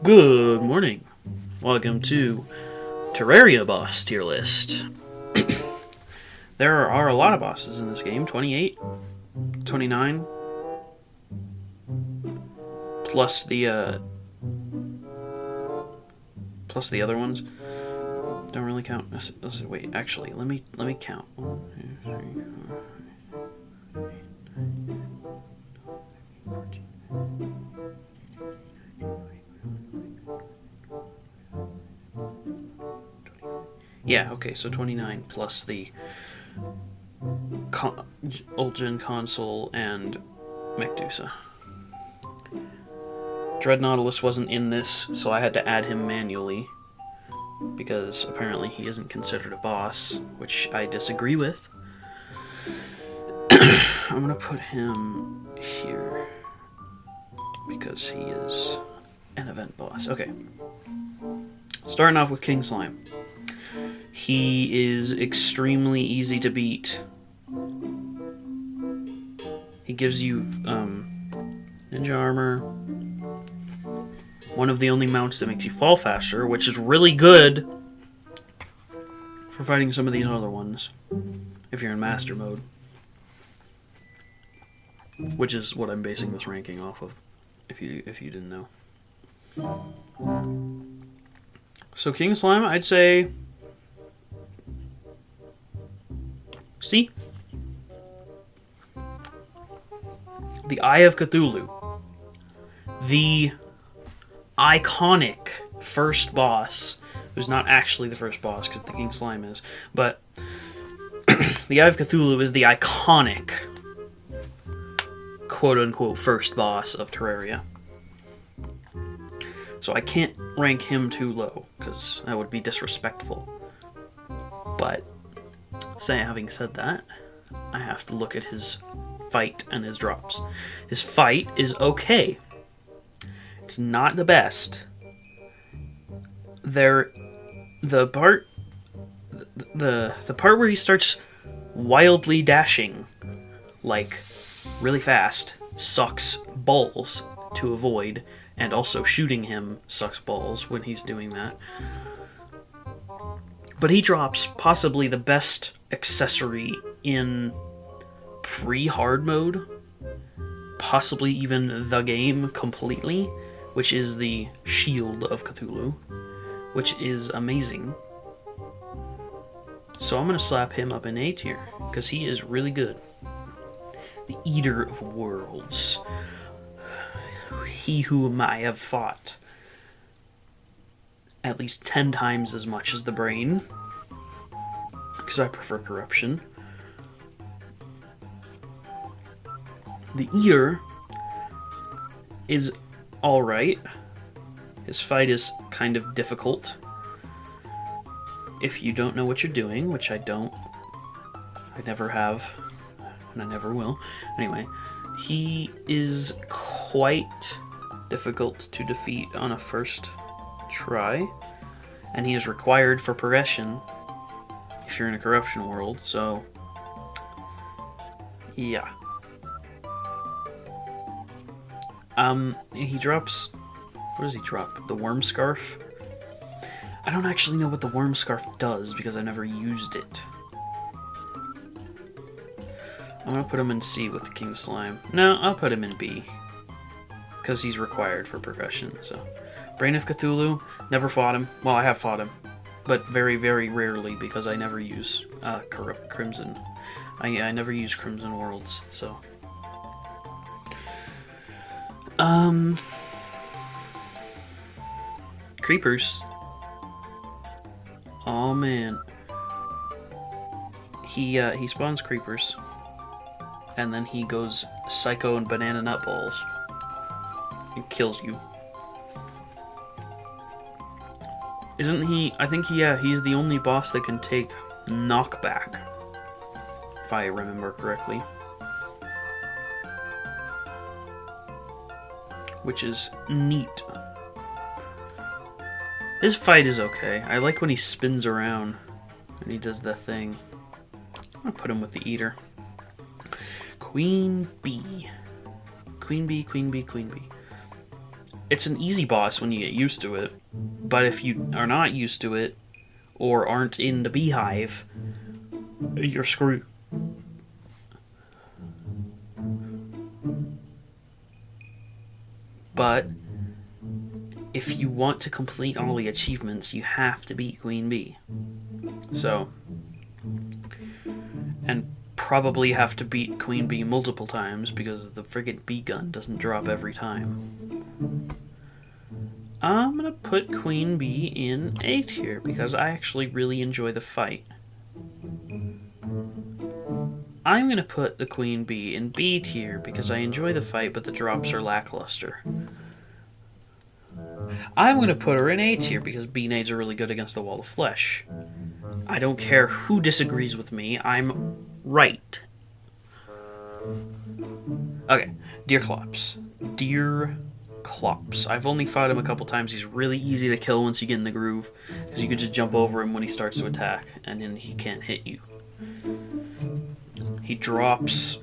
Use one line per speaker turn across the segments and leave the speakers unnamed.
Good morning. Welcome to Terraria boss tier list. There are a lot of bosses in this game, 28, 29, plus the other ones. Don't really count. Wait, actually, let me count. 1, 2, 3, 4, 5, 14. Yeah, okay, so 29 plus the old-gen console and Medusa. Dreadnoughtalus wasn't in this, so I had to add him manually, because apparently he isn't considered a boss, which I disagree with. I'm gonna put him here, because he is an event boss. Okay. Starting off with King Slime. He is extremely easy to beat. He gives you ninja armor. One of the only mounts that makes you fall faster, which is really good for fighting some of these other ones, if you're in master mode. Which is what I'm basing this ranking off of, if you didn't know. So King Slime, I'd say C. The Eye of Cthulhu. The iconic first boss, who's not actually the first boss because the King Slime is, but the Eye of Cthulhu is the iconic quote-unquote first boss of Terraria. So I can't rank him too low because that would be disrespectful. But having said that, I have to look at his fight and his drops. His fight is okay. It's not the best. The part where he starts wildly dashing, like really fast, sucks balls to avoid, and also shooting him sucks balls when he's doing that. But he drops possibly the best accessory in pre-hard mode, possibly even the game completely, which is the Shield of Cthulhu, which is amazing. So I'm going to slap him up in A tier, because he is really good. The Eater of Worlds. He whom I have fought at least 10 times as much as the Brain, because I prefer corruption. The Eater is alright. His fight is kind of difficult if you don't know what you're doing, which I don't. I never have, and I never will. Anyway, he is quite difficult to defeat on a first try, and he is required for progression if you're in a corruption world, so yeah. He drops... What does he drop? The Worm Scarf? I don't actually know what the Worm Scarf does because I never used it. I'm gonna put him in C with King Slime. No, I'll put him in B, because he's required for progression, so. Brain of Cthulhu, never fought him. Well, I have fought him, but very, very rarely because I never use Crimson. I never use Crimson Worlds, so. Creepers. Oh man. He spawns creepers, and then he goes psycho and banana nut balls. It kills you. Isn't he? I think he's the only boss that can take knockback, if I remember correctly. Which is neat. His fight is okay. I like when he spins around and he does that thing. I'm gonna put him with the Eater. Queen Bee. Queen Bee, Queen Bee, Queen Bee. It's an easy boss when you get used to it, but if you are not used to it, or aren't in the beehive, you're screwed. But if you want to complete all the achievements, you have to beat Queen Bee. So, and probably have to beat Queen Bee multiple times because the friggin' bee gun doesn't drop every time. I'm gonna put Queen Bee in A tier because I actually really enjoy the fight. I'm gonna put the Queen Bee in B tier because I enjoy the fight, but the drops are lackluster. I'm gonna put her in A tier because bee nades are really good against the wall of flesh. I don't care who disagrees with me, I'm right. Okay, Deer Clops. Deer Clops. I've only fought him a couple times. He's really easy to kill once you get in the groove, because you can just jump over him when he starts to attack, and then he can't hit you. He drops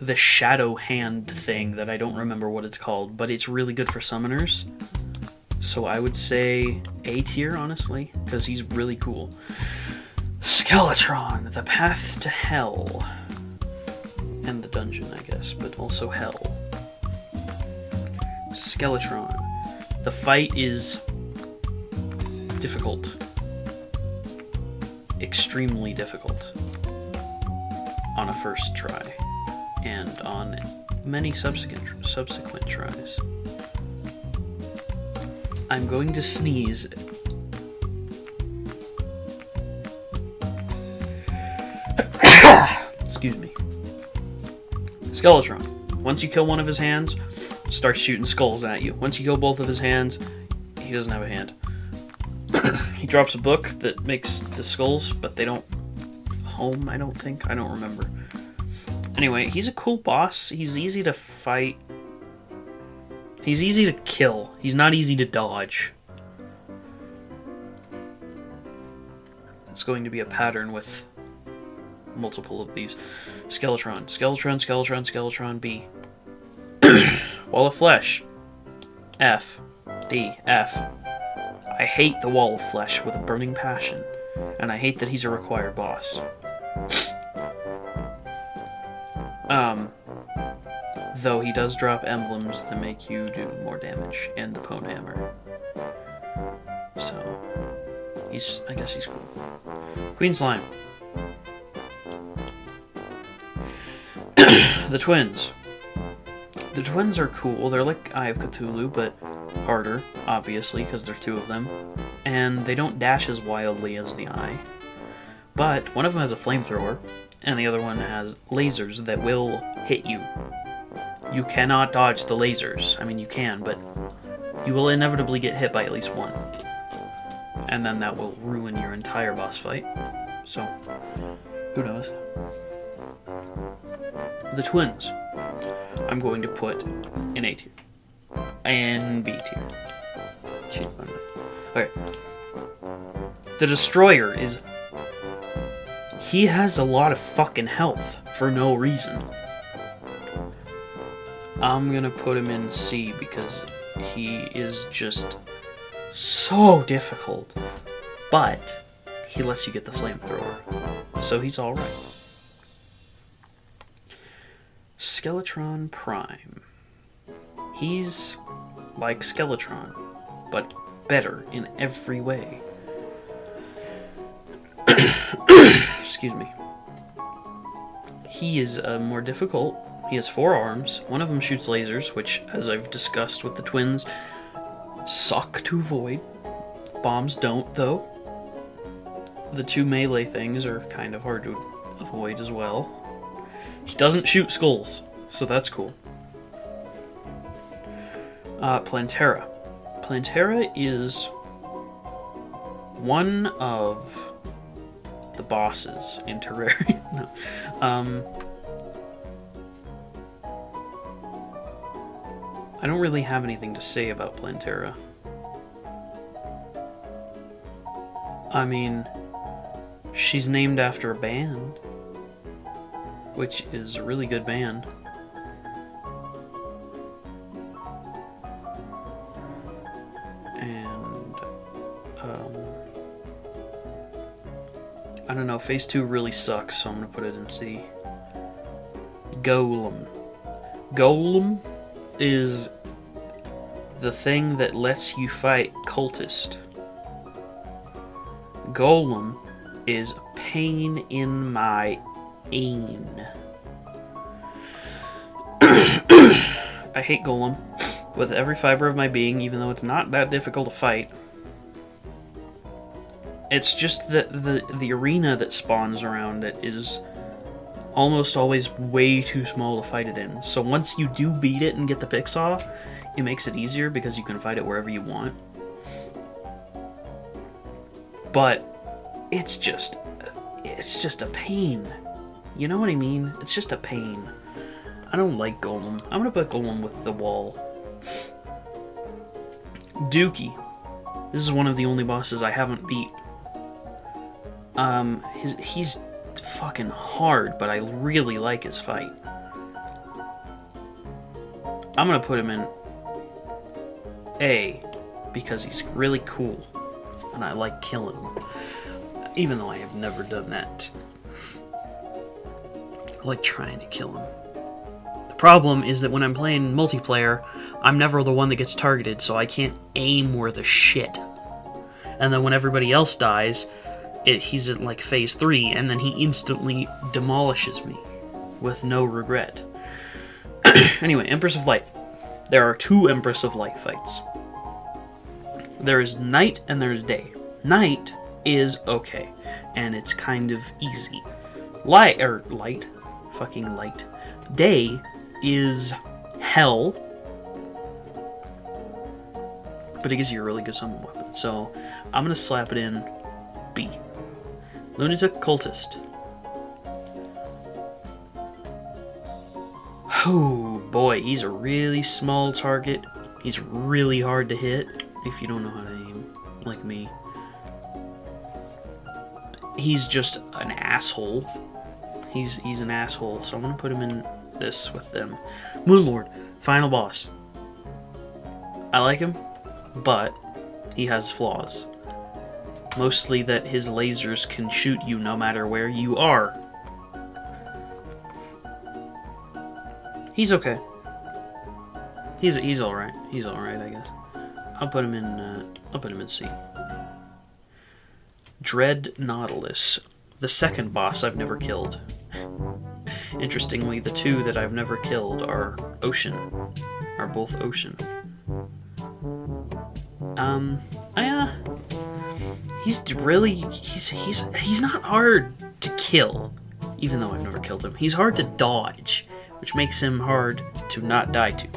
the shadow hand thing that I don't remember what it's called, but it's really good for summoners. So I would say A tier, honestly, because he's really cool. Skeletron, the path to hell. And the dungeon, I guess, but also hell. Skeletron. The fight is difficult. Extremely difficult. On a first try. And on many subsequent tries. I'm going to sneeze. Excuse me. Skeletron. Once you kill one of his hands, starts shooting skulls at you. Once you kill both of his hands, he doesn't have a hand. He drops a book that makes the skulls, but they don't home, I don't think. I don't remember. Anyway, he's a cool boss. He's easy to fight. He's easy to kill. He's not easy to dodge. It's going to be a pattern with multiple of these. Skeletron. Skeletron, Skeletron, Skeletron, B. Wall of Flesh. F. D. F. I hate the Wall of Flesh with a burning passion. And I hate that he's a required boss. Though he does drop emblems that make you do more damage, and the Pwn Hammer. So, I guess he's cool. Queen Slime. The twins. The twins are cool. They're like Eye of Cthulhu, but harder, obviously, because there's two of them. And they don't dash as wildly as the Eye. But one of them has a flamethrower, and the other one has lasers that will hit you. You cannot dodge the lasers. I mean, you can, but you will inevitably get hit by at least one. And then that will ruin your entire boss fight. So, who knows? The twins, I'm going to put in A tier. And B tier. Change my mind. Okay. The Destroyer is... He has a lot of fucking health for no reason. I'm gonna put him in C because he is just so difficult. But he lets you get the flamethrower. So he's alright. Skeletron Prime. He's like Skeletron, but better in every way. Excuse me. He is more difficult. He has 4 arms. One of them shoots lasers, which, as I've discussed with the twins, suck to avoid. Bombs don't, though. The 2 melee things are kind of hard to avoid as well. He doesn't shoot skulls, so that's cool. Plantera. Plantera is one of the bosses in Terraria. No. I don't really have anything to say about Plantera. I mean, she's named after a band, which is a really good band. And, I don't know, phase 2 really sucks, so I'm gonna put it in C. Golem. Golem is the thing that lets you fight cultist. Golem is a pain in my ain. I hate Golem with every fiber of my being, even though it's not that difficult to fight. It's just that the arena that spawns around it is almost always way too small to fight it in. So once you do beat it and get the pick saw, it makes it easier because you can fight it wherever you want. But it's just a pain. You know what I mean? It's just a pain. I don't like Golem. I'm gonna put Golem with the wall. Dookie. This is one of the only bosses I haven't beat. He's fucking hard, but I really like his fight. I'm gonna put him in A because he's really cool and I like killing him, even though I have never done that. I like trying to kill him. The problem is that when I'm playing multiplayer, I'm never the one that gets targeted, so I can't aim worth a shit. And then when everybody else dies, he's in like phase 3, and then he instantly demolishes me with no regret. Anyway, Empress of Light. There are 2 Empress of Light fights. There is night and there's day. Night is okay, and it's kind of easy. Light. Day is hell, but it gives you a really good summon weapon. So I'm gonna slap it in B. Lunatic Cultist. Oh boy, he's a really small target. He's really hard to hit if you don't know how to aim, like me. He's just an asshole. He's an asshole, so I'm gonna put him in this with them. Moonlord, final boss. I like him, but he has flaws. Mostly that his lasers can shoot you no matter where you are. He's okay. He's all right. He's all right, I guess. I'll put him in C. Dread Nautilus, the second boss I've never killed. Interestingly, the 2 that I've never killed are both ocean. He's not hard to kill, even though I've never killed him. He's hard to dodge, which makes him hard to not die to.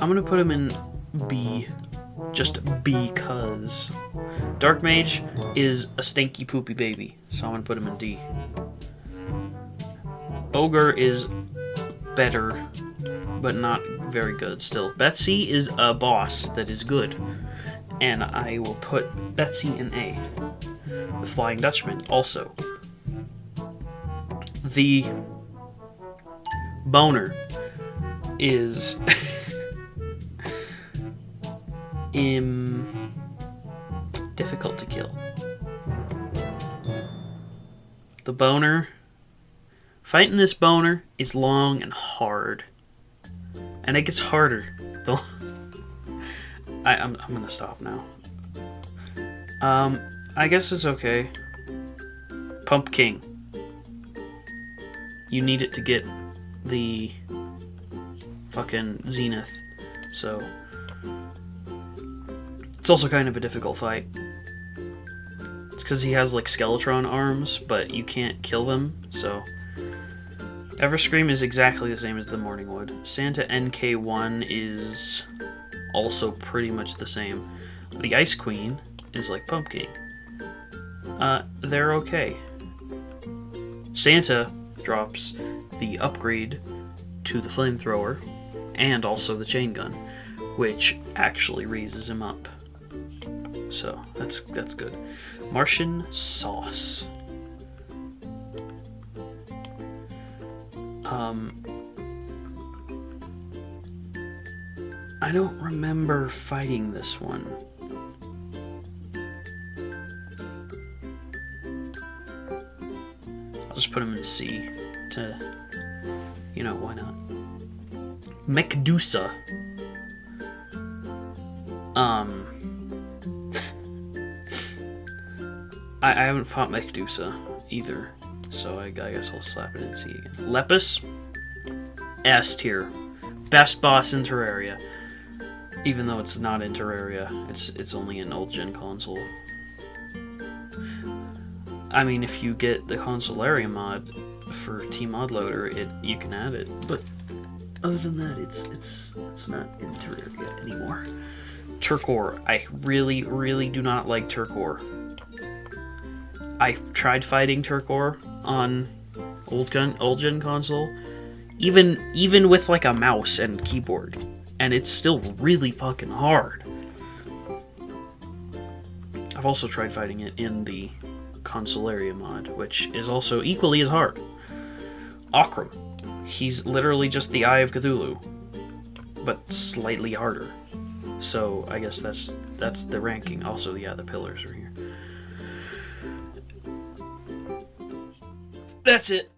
I'm gonna put him in B, just because. Dark Mage is a stinky poopy baby, so I'm gonna put him in D. Ogre is better, but not very good still. Betsy is a boss that is good, and I will put Betsy in A. The Flying Dutchman also. The Boner is difficult to kill. The Boner, fighting this Boner is long and hard, and it gets harder. I'm gonna stop now. I guess it's okay. Pump King. You need it to get the fucking Zenith, so it's also kind of a difficult fight. It's because he has like Skeletron arms, but you can't kill them, so. Everscream is exactly the same as the Morningwood. Santa NK1 is also pretty much the same. The Ice Queen is like Pumpkin. They're okay. Santa drops the upgrade to the flamethrower and also the chain gun, which actually raises him up. So that's good. Martian Sauce. I don't remember fighting this one. I'll just put him in C to, you know, why not? Medusa. I haven't fought Medusa either, so I guess I'll slap it in C again. Lepus, S tier, best boss in Terraria. Even though it's not in Terraria, it's only an old gen console. I mean, if you get the Consolaria mod for T-Mod Loader, you can add it. But other than that, it's not in Terraria anymore. Turkor, I really do not like Turkor. I tried fighting Turkor on old gen console, even with like a mouse and keyboard, and it's still really fucking hard. I've also tried fighting it in the Consolaria mod, which is also equally as hard. Okram, he's literally just the Eye of Cthulhu, but slightly harder. So I guess that's the ranking. Also, yeah, the pillars are here. That's it.